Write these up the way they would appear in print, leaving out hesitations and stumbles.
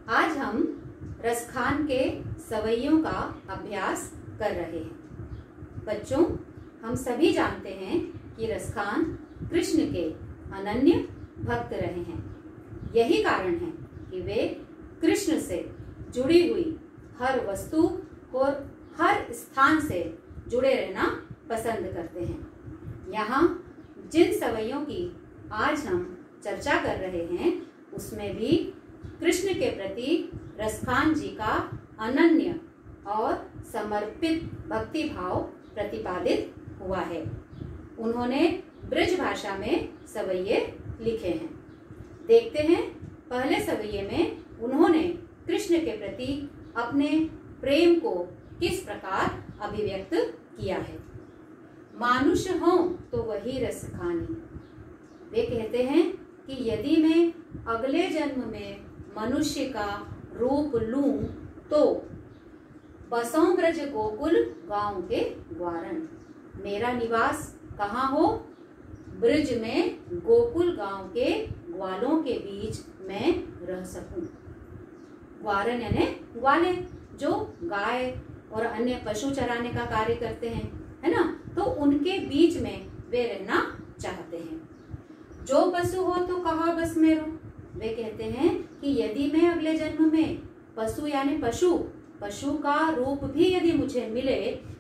आज हम रसखान के सवैयों का अभ्यास कर रहे हैं। बच्चों, हम सभी जानते हैं कि रसखान कृष्ण के अनन्य भक्त रहे हैं। यही कारण है कि वे कृष्ण से जुड़ी हुई हर वस्तु और हर स्थान से जुड़े रहना पसंद करते हैं। यहाँ जिन सवैयों की आज हम चर्चा कर रहे हैं उसमें भी कृष्ण के प्रति रसखान जी का अनन्य और समर्पित भक्ति भाव प्रतिपादित हुआ है। उन्होंने ब्रज भाषा में सवैये लिखे हैं। देखते हैं पहले सवैये में उन्होंने कृष्ण के प्रति अपने प्रेम को किस प्रकार अभिव्यक्त किया है। मानुष हों तो वही रसखानी। वे कहते हैं कि यदि मैं अगले जन्म में मनुष्य का रूप लूं तो बसों ब्रज गोकुल गांव के ग्वारन। मेरा निवास कहाँ हो? ब्रज में गोकुल गांव के ग्वालों के बीच मैं रह सकूं। ग्वारन यानी ग्वाले, जो गाय और अन्य पशु चराने का कार्य करते हैं, है ना, तो उनके बीच में वे रहना चाहते हैं। जो पशु हो तो कहा बस मेरो। वे कहते हैं कि यदि मैं अगले जन्म में पशु यानी पशु का रूप भी यदि मुझे मिले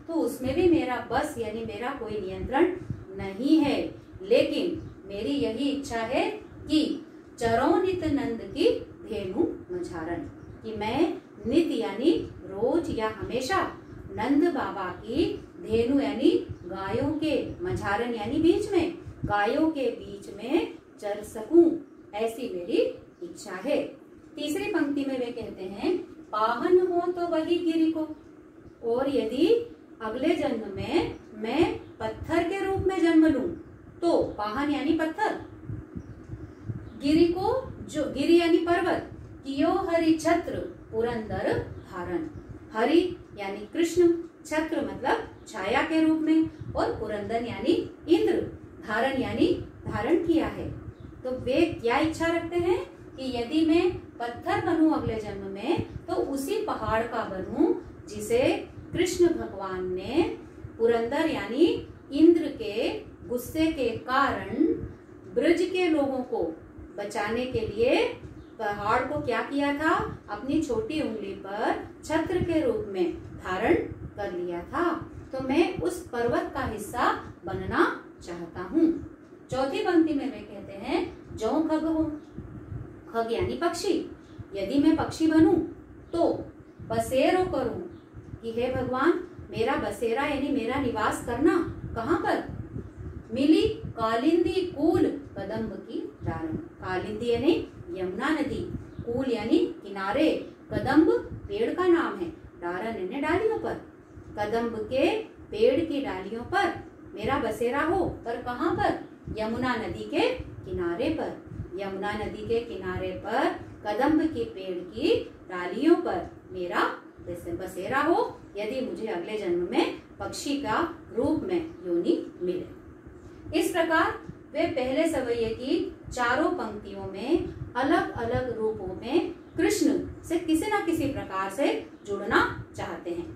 तो उसमें भी मेरा बस यानी मेरा कोई नियंत्रण नहीं है, लेकिन मेरी यही इच्छा है कि चरो नित नंद की धेनु मझारन, कि मैं नित यानी रोज या हमेशा नंद बाबा की धेनु यानी गायों के, मझारन यानी बीच में, गायों के बीच में चर सकूं, ऐसी मेरी इच्छा है। तीसरी पंक्ति में वे कहते हैं पाहन हो तो वही गिरि को। और यदि अगले जन्म में मैं पत्थर के रूप में जन्म लूं तो पाहन यानी पत्थर, गिरि को, जो गिरि यानी पर्वत, कियो हरि छत्र पुरंदर धारण। हरि यानी कृष्ण, छत्र मतलब छाया के रूप में, और पुरंदर यानी इंद्र, धारण यानी धारण किया है। तो वे क्या इच्छा रखते हैं कि यदि मैं पत्थर बनूं अगले जन्म में तो उसी पहाड़ का बनूं जिसे कृष्ण भगवान ने पुरंदर यानी इंद्र के गुस्से के कारण ब्रज के लोगों को बचाने के लिए पहाड़ को क्या किया था, अपनी छोटी उंगली पर छत्र के रूप में धारण कर लिया था। तो मैं उस पर्वत का हिस्सा बनना चाहता हूँ। चौथी पंक्ति में वे कहते हैं जो खग हो, खग यानी पक्षी, यदि मैं पक्षी बनूं तो बसेरो करूं, कि हे भगवान मेरा बसेरा यानी मेरा निवास करना कहाँ पर? मिली कालिंदी कूल कदम्ब की डारण। कालिंदी यानी यमुना नदी, कूल यानी किनारे, कदम्ब पेड़ का नाम है, डारण यानी डालियों पर। कदम्ब के पेड़ की डालियों पर मेरा बसेरा हो, पर कहाँ पर? यमुना नदी के किनारे पर। यमुना नदी के किनारे पर कदम्ब के पेड़ की डालियों पर मेरा बसेरा हो, यदि मुझे अगले जन्म में पक्षी का रूप में योनि मिले। इस प्रकार वे पहले सवैये की चारों पंक्तियों में अलग अलग रूपों में कृष्ण से किसी न किसी प्रकार से जुड़ना चाहते हैं।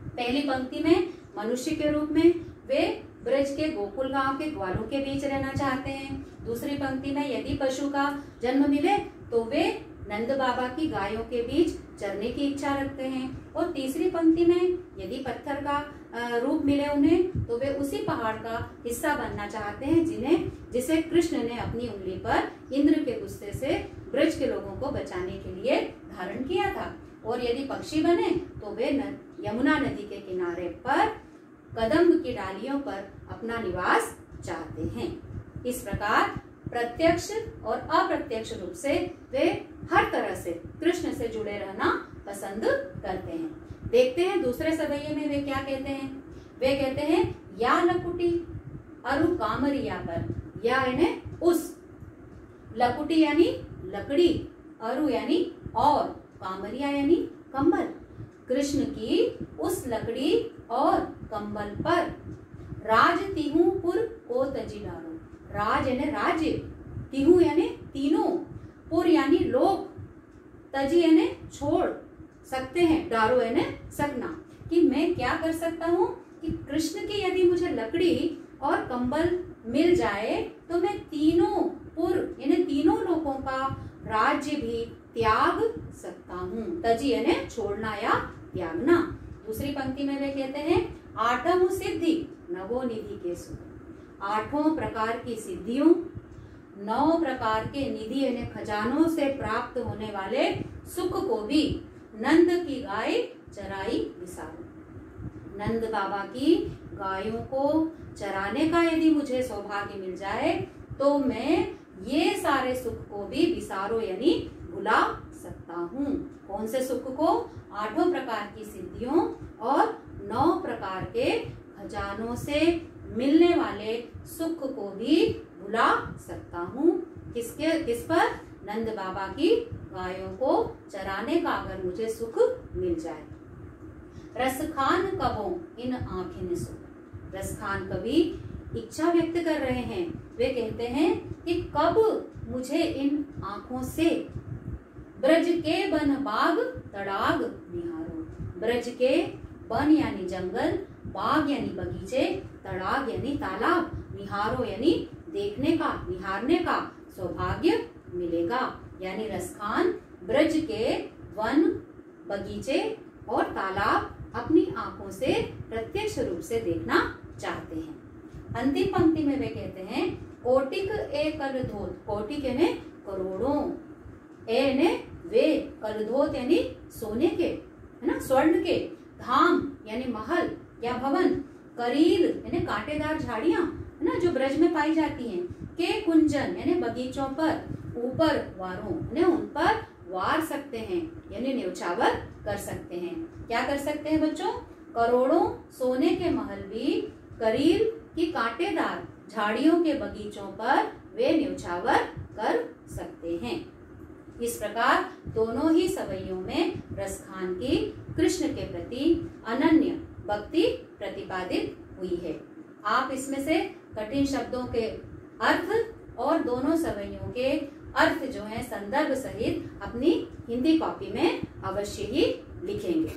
पहली पंक्ति में मनुष्य के रूप में वे ब्रज के गोकुल गांव के ग्वालों के बीच रहना चाहते हैं। दूसरी पंक्ति में यदि पशु का जन्म मिले तो वे नंद बाबा की गायों के बीच चरने की इच्छा रखते हैं। और तीसरी पंक्ति में यदि पत्थर का रूप मिले उन्हें तो वे उसी पहाड़ का हिस्सा बनना चाहते हैं जिसे कृष्ण ने अपनी उंगली पर इंद्र के गुस्से से ब्रज के लोगों को बचाने के लिए धारण किया था। और यदि पक्षी बने तो वे यमुना नदी के किनारे पर कदम्ब की डालियों पर अपना निवास चाहते हैं। इस प्रकार प्रत्यक्ष और अप्रत्यक्ष रूप से वे हर तरह से कृष्ण से जुड़े रहना पसंद करते हैं। देखते हैं दूसरे सवैये में वे क्या कहते हैं। वे कहते हैं या लकुटी अरु कामरिया पर। या यानी उस, लकुटी यानी लकड़ी, अरु यानी और, कामरिया यानी कंबल। कृष्ण की उस लकड़ी और कंबल पर राज तिहुपुर को तजी डालो। राज यानी राज्य, तिहु यानी तीनों, पुर यानी लोक, तजी यानी छोड़ सकते हैं, डारो यानी सकना, कि मैं क्या कर सकता हूँ कि कृष्ण की यदि मुझे लकड़ी और कंबल मिल जाए तो मैं तीनों पुर यानी तीनों लोगों का राज्य भी त्याग सकता हूँ। तजी यानी छोड़ना या त्यागना। दूसरी पंक्ति में वे कहते हैं आठम सिद्धि नवो निधि के सुख। 8 प्रकार की सिद्धियों, 9 प्रकार के निधि यानी खजानों से प्राप्त होने वाले सुख को भी नंद की गाय चराई विसारो। नंद बाबा की गायों को चराने का यदि मुझे सौभाग्य मिल जाए तो मैं ये सारे सुख को भी विसारो यानी भुला सकता हूँ। कौन से सुख को? 8 प्रकार की सिद्धियों और 9 प्रकार के खजानों से मिलने वाले सुख को भी भुला सकता हूँ। किस पर? नंद बाबा की गायों को चराने का अगर मुझे सुख मिल जाए। रसखान कबो इन आँखें सुख। रसखान कवि इच्छा व्यक्त कर रहे हैं। वे कहते हैं कि कब मुझे इन आँखों से ब्रज के बन बाग तड़ाग निहारो। ब्रज के बन यानी जंगल, बाग यानी बगीचे, तड़ाग यानी तालाब, निहारो यानी देखने का, निहारने का सौभाग्य मिलेगा। यानी रसखान ब्रज के वन, बगीचे और तालाब अपनी आंखों से प्रत्यक्ष रूप से देखना चाहते हैं। अंतिम पंक्ति में वे कहते हैं कोटिक ए कलधोत। कोटिक यानी करोड़ों, ए ने वे, कलधोत यानी सोने के, है ना, स्वर्ण के, धाम यानी महल या भवन, करील यानी कांटेदार झाड़ियां, है ना, जो ब्रज में पाई जाती हैं, के कुंजन यानी बगीचों पर, ऊपर वारों यानी उन पर वार सकते हैं यानी न्यौछावर कर सकते हैं। क्या कर सकते हैं बच्चों? करोड़ों सोने के महल भी करील की कांटेदार झाड़ियों के बगीचों पर वे न्यौछावर कर सकते हैं। इस प्रकार दोनों ही सवैयों में रसखान की कृष्ण के प्रति अनन्य भक्ति प्रतिपादित हुई है। आप इसमें से कठिन शब्दों के अर्थ और दोनों सवैयों के अर्थ जो है संदर्भ सहित अपनी हिंदी कॉपी में अवश्य ही लिखेंगे।